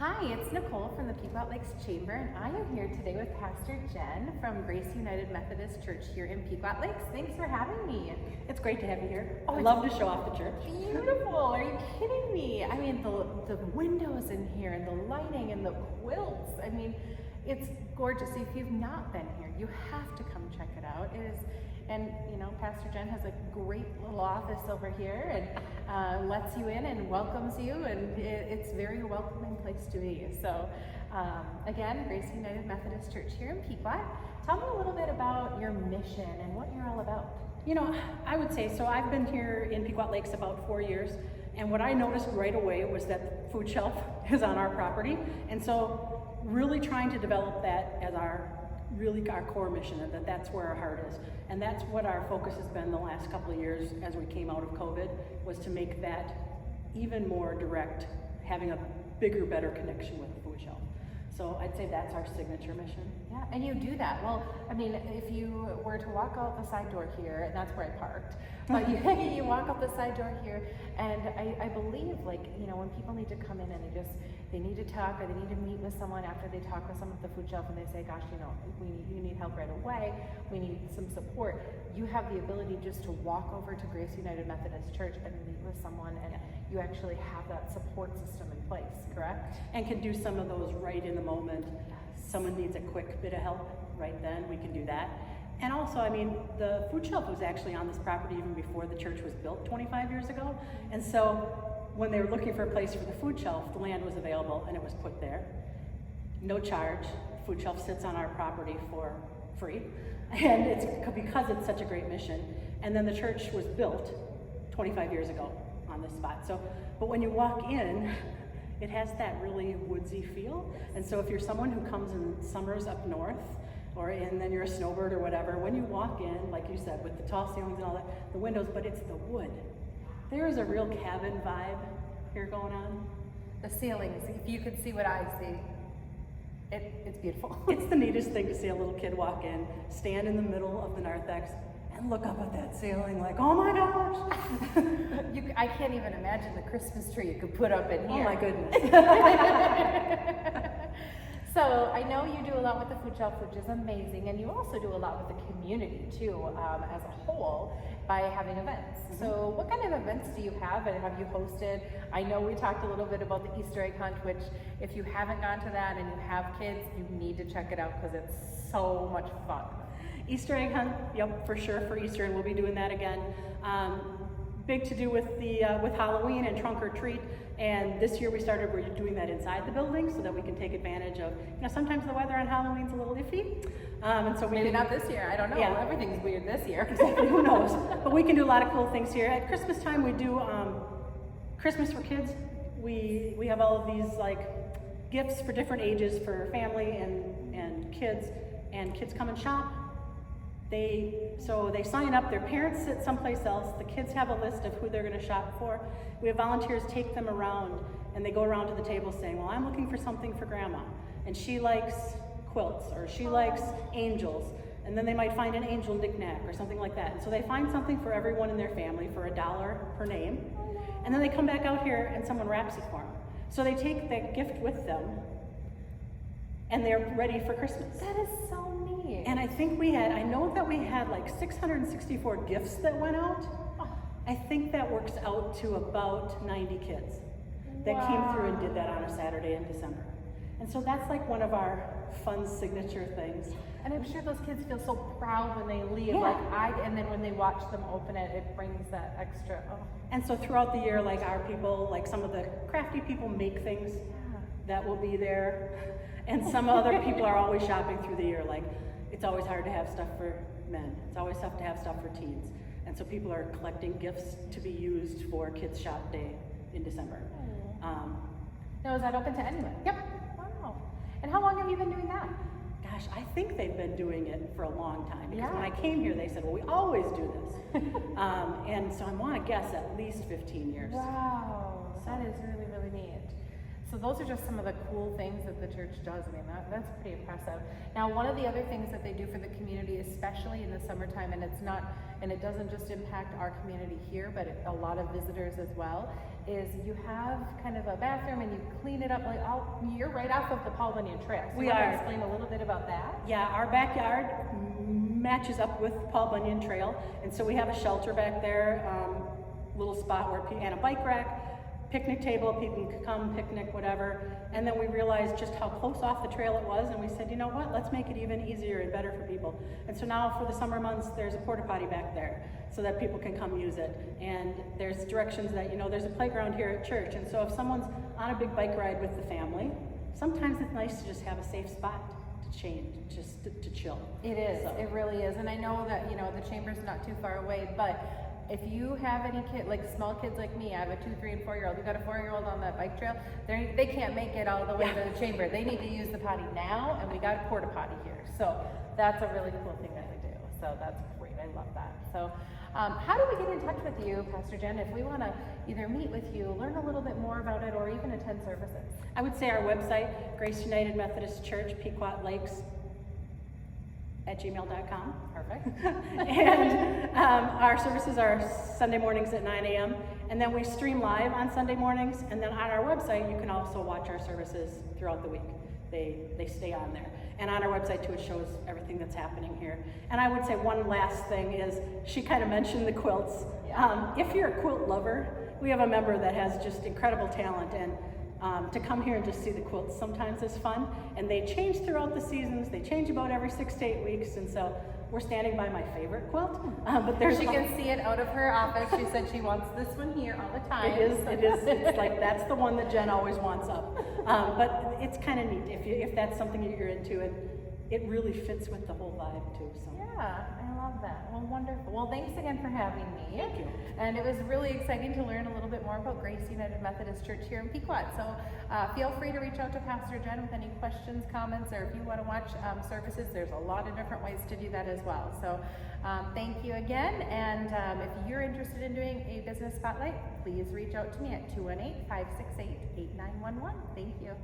Hi, it's Nicole from the Pequot Lakes Chamber, and I am here today with Pastor Jen from Grace United Methodist Church here in Pequot Lakes. Thanks for having me. It's great to have you here. Oh, I love to show off the church. Beautiful. Are you kidding me? I mean, the windows in here and the lighting and the quilts. I mean, it's gorgeous. If you've not been here, you have to come check it out. It is, and you know, Pastor Jen has a great little office over here and lets you in and welcomes you, and it's a very welcoming place to be. So again, Grace United Methodist Church here in Pequot. Tell me a little bit about your mission and what you're all about. You know, I would say, so I've been here in Pequot Lakes about 4 years, and what I noticed right away was that the food shelf is on our property, and so really trying to develop that as our core mission, and that's where our heart is. And that's what our focus has been the last couple of years as we came out of COVID, was to make that even more direct, having a bigger, better connection with the food shelf. So I'd say that's our signature mission. Yeah, and you do that. Well, I mean, if you were to walk out the side door here, and that's where I parked, but you walk out the side door here, and I believe, like, you know, when people need to come in and they need to talk, or they need to meet with someone after they talk with someone at the food shelf, and they say, gosh, you know, you need help right away, we need some support. You have the ability just to walk over to Grace United Methodist Church and meet with someone, and you actually have that support system in place, correct? And can do some of those right in the moment. Someone needs a quick bit of help right then, we can do that. And also, I mean, the food shelf was actually on this property even before the church was built 25 years ago. And so when they were looking for a place for the food shelf, the land was available and it was put there. No charge. The food shelf sits on our property for free. And it's because it's such a great mission. And then the church was built 25 years ago on this spot. So, but when you walk in, it has that really woodsy feel. And so if you're someone who comes in summers up north, and then you're a snowbird or whatever, when you walk in, like you said, with the tall ceilings and all that, the windows, but it's the wood. There is a real cabin vibe here going on. The ceilings, if you could see what I see, it's beautiful. It's the neatest thing to see a little kid walk in, stand in the middle of the narthex, and look up at that ceiling like, oh my gosh! I can't even imagine the Christmas tree you could put up in here. Oh my goodness. So I know you do a lot with the food shelf, which is amazing, and you also do a lot with the community too, as a whole, by having events. Mm-hmm. So what kind of events do you have, and have you hosted? I know we talked a little bit about the Easter egg hunt, which if you haven't gone to that and you have kids, you need to check it out because it's so much fun. Easter egg hunt, yep, for sure, for Easter, and we'll be doing that again. Big to do with with Halloween and trunk or treat, and this year we're doing that inside the building so that we can take advantage of, you know, sometimes the weather on Halloween's a little iffy, and so maybe not this year. I don't know. Yeah. Everything's weird this year. Exactly. Who knows? But we can do a lot of cool things here. At Christmas time, we do Christmas for kids. We have all of these like gifts for different ages for family and kids come and shop. They sign up, their parents sit someplace else, the kids have a list of who they're going to shop for. We have volunteers take them around, and they go around to the table saying, well, I'm looking for something for grandma, and she likes quilts, or she likes angels, and then they might find an angel knick-knack or something like that. And so they find something for everyone in their family for $1 per name, and then they come back out here and someone wraps it for them. So they take that gift with them, and they're ready for Christmas. That is so neat. And I know that we had like 664 gifts that went out. I think that works out to about 90 kids that came through and did that on a Saturday in December. And so that's like one of our fun signature things. And I'm sure those kids feel so proud when they leave. Yeah. And then when they watch them open it, it brings that extra. Oh. And so throughout the year, like our people, like some of the crafty people make things that will be there. And some other people are always shopping through the year. Like, it's always hard to have stuff for men. It's always tough to have stuff for teens. And so people are collecting gifts to be used for Kids Shop Day in December. Now, is that open to anyone? Yep. Wow. And how long have you been doing that? Gosh, I think they've been doing it for a long time. Because when I came here, they said, well, we always do this. And so I want to guess at least 15 years. Wow. That is really, really neat. So those are just some of the cool things that the church does. I mean, that's pretty impressive. Now, one of the other things that they do for the community, especially in the summertime, and it doesn't just impact our community here, but a lot of visitors as well, is you have kind of a bathroom and you clean it up you're right off of the Paul Bunyan Trail. So We you wanna are. explain a little bit about that? Yeah, our backyard matches up with the Paul Bunyan Trail, and so we have a shelter back there, little spot where and a bike rack, picnic table, people can come picnic, whatever. And then we realized just how close off the trail it was, and we said, you know what, let's make it even easier and better for people. And so now for the summer months, there's a porta potty back there so that people can come use it. And there's directions that, there's a playground here at church. And so if someone's on a big bike ride with the family, sometimes it's nice to just have a safe spot to change, just to chill. It is, So. it really is. And I know that, the chamber's not too far away, but if you have any small kids like me, I have a 2, 3, and 4-year-old. You got a 4-year-old on that bike trail. They can't make it all the way to the chamber. They need to use the potty now, and we got a porta potty here. So that's a really cool thing that we do. So that's great. I love that. So how do we get in touch with you, Pastor Jen, if we want to either meet with you, learn a little bit more about it, or even attend services? I would say our website, Grace United Methodist Church, Pequot Lakes, @gmail.com. Perfect. And our services are Sunday mornings at 9 a.m. And then we stream live on Sunday mornings. And then on our website, you can also watch our services throughout the week. They stay on there. And on our website, too, it shows everything that's happening here. And I would say one last thing is, she kind of mentioned the quilts. If you're a quilt lover, we have a member that has just incredible talent. And to come here and just see the quilts sometimes is fun. And they change throughout the seasons. They change about every 6 to 8 weeks. And so we're standing by my favorite quilt. But there's She can see it out of her office. She said she wants this one here all the time. It is. It's like, that's the one that Jen always wants up. But it's kind of neat if that's something that you're into. It really fits with the whole vibe too. So. Yeah, I love that. Well, wonderful. Well, thanks again for having me. Thank you. And it was really exciting to learn a little bit more about Grace United Methodist Church here in Pequot. So feel free to reach out to Pastor Jen with any questions, comments, or if you want to watch services, there's a lot of different ways to do that as well. So thank you again. And if you're interested in doing a business spotlight, please reach out to me at 218-568-8911. Thank you.